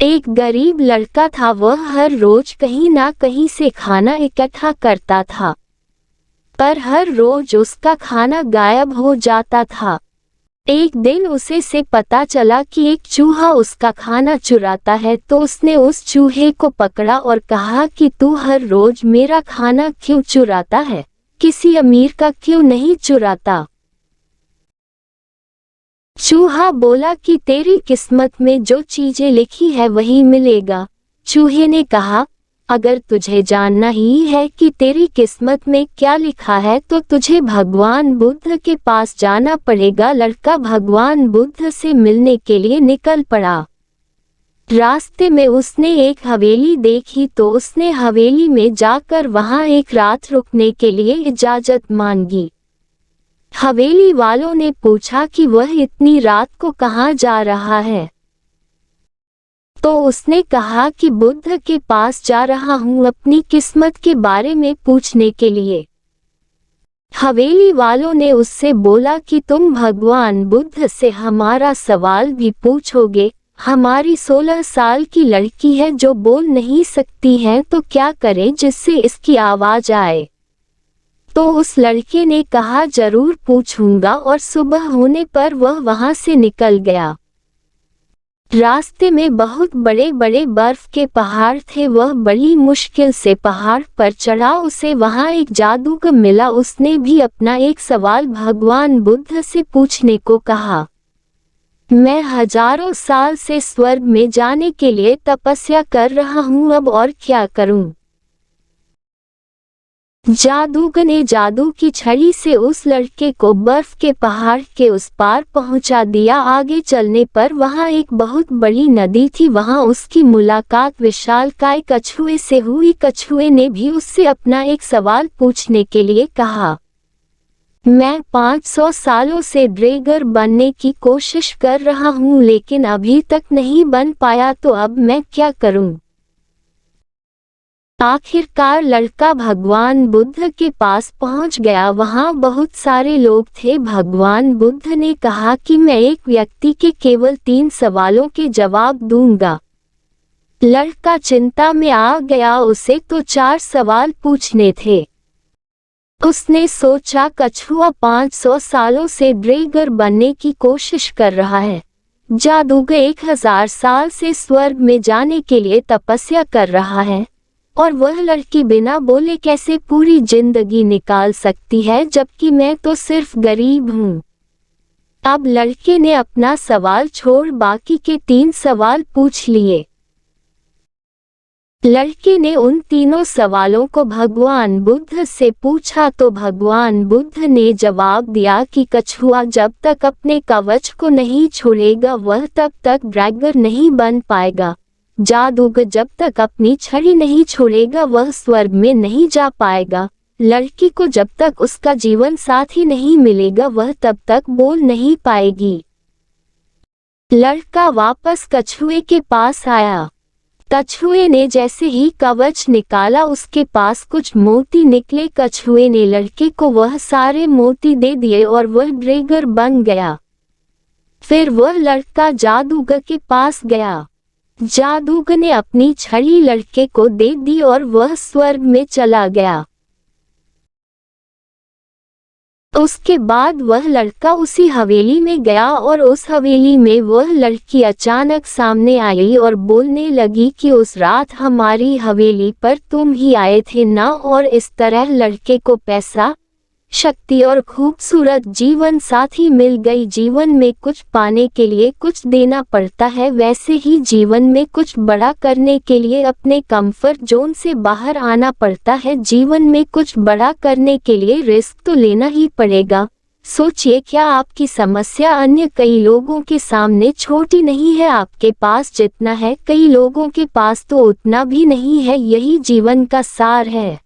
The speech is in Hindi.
एक गरीब लड़का था। वह हर रोज कहीं ना कहीं से खाना इकट्ठा करता था, पर हर रोज उसका खाना गायब हो जाता था। एक दिन उसे पता चला कि एक चूहा उसका खाना चुराता है, तो उसने उस चूहे को पकड़ा और कहा कि तू हर रोज मेरा खाना क्यों चुराता है, किसी अमीर का क्यों नहीं चुराता। चूहा बोला कि तेरी किस्मत में जो चीजें लिखी है वही मिलेगा। चूहे ने कहा, अगर तुझे जानना ही है कि तेरी किस्मत में क्या लिखा है तो तुझे भगवान बुद्ध के पास जाना पड़ेगा। लड़का भगवान बुद्ध से मिलने के लिए निकल पड़ा। रास्ते में उसने एक हवेली देखी, तो उसने हवेली में जाकर वहां एक रात रुकने के लिए इजाजत मांगी। हवेली वालों ने पूछा कि वह इतनी रात को कहाँ जा रहा है, तो उसने कहा कि बुद्ध के पास जा रहा हूँ अपनी किस्मत के बारे में पूछने के लिए। हवेली वालों ने उससे बोला कि तुम भगवान बुद्ध से हमारा सवाल भी पूछोगे। हमारी 16 साल की लड़की है जो बोल नहीं सकती है, तो क्या करें जिससे इसकी आवाज आए। तो उस लड़के ने कहा, जरूर पूछूंगा, और सुबह होने पर वह वहां से निकल गया। रास्ते में बहुत बड़े बड़े बर्फ के पहाड़ थे। वह बड़ी मुश्किल से पहाड़ पर चढ़ा। उसे वहां एक जादूगर मिला। उसने भी अपना एक सवाल भगवान बुद्ध से पूछने को कहा। मैं हजारों साल से स्वर्ग में जाने के लिए तपस्या कर रहा हूँ, अब और क्या करूँ। जादूगर ने जादू की छड़ी से उस लड़के को बर्फ के पहाड़ के उस पार पहुंचा दिया। आगे चलने पर वहां एक बहुत बड़ी नदी थी। वहां उसकी मुलाकात विशालकाय कछुए से हुई। कछुए ने भी उससे अपना एक सवाल पूछने के लिए कहा। मैं 500 सालों से ड्रैगर बनने की कोशिश कर रहा हूँ, लेकिन अभी तक नहीं बन पाया, तो अब मैं क्या करूँ। आखिरकार लड़का भगवान बुद्ध के पास पहुंच गया। वहां बहुत सारे लोग थे। भगवान बुद्ध ने कहा कि मैं एक व्यक्ति के केवल 3 सवालों के जवाब दूंगा। लड़का चिंता में आ गया, उसे तो 4 सवाल पूछने थे। उसने सोचा, कछुआ 500 सालों से ड्रैगर बनने की कोशिश कर रहा है, जादूगर 1000 साल से स्वर्ग में जाने के लिए तपस्या कर रहा है, और वह लड़की बिना बोले कैसे पूरी जिंदगी निकाल सकती है, जबकि मैं तो सिर्फ गरीब हूँ। अब लड़के ने अपना सवाल छोड़ बाकी के 3 सवाल पूछ लिए। लड़के ने उन तीनों सवालों को भगवान बुद्ध से पूछा, तो भगवान बुद्ध ने जवाब दिया कि कछुआ जब तक अपने कवच को नहीं छोड़ेगा वह तब तक ड्रैगर नहीं बन पाएगा। जादूगर जब तक अपनी छड़ी नहीं छोड़ेगा वह स्वर्ग में नहीं जा पाएगा। लड़की को जब तक उसका जीवन साथी नहीं मिलेगा वह तब तक बोल नहीं पाएगी। लड़का वापस कछुए के पास आया। कछुए ने जैसे ही कवच निकाला उसके पास कुछ मोती निकले। कछुए ने लड़के को वह सारे मोती दे दिए और वह ड्रैगर बन गया। फिर वह लड़का जादूगर के पास गया। जादूगर ने अपनी छड़ी लड़के को दे दी और वह स्वर्ग में चला गया। उसके बाद वह लड़का उसी हवेली में गया और उस हवेली में वह लड़की अचानक सामने आई और बोलने लगी कि उस रात हमारी हवेली पर तुम ही आए थे ना, और इस तरह लड़के को पैसा, शक्ति और खूबसूरत जीवन साथी मिल गई। जीवन में कुछ पाने के लिए कुछ देना पड़ता है, वैसे ही जीवन में कुछ बड़ा करने के लिए अपने कंफर्ट जोन से बाहर आना पड़ता है। जीवन में कुछ बड़ा करने के लिए रिस्क तो लेना ही पड़ेगा। सोचिए, क्या आपकी समस्या अन्य कई लोगों के सामने छोटी नहीं है? आपके पास जितना है कई लोगों के पास तो उतना भी नहीं है। यही जीवन का सार है।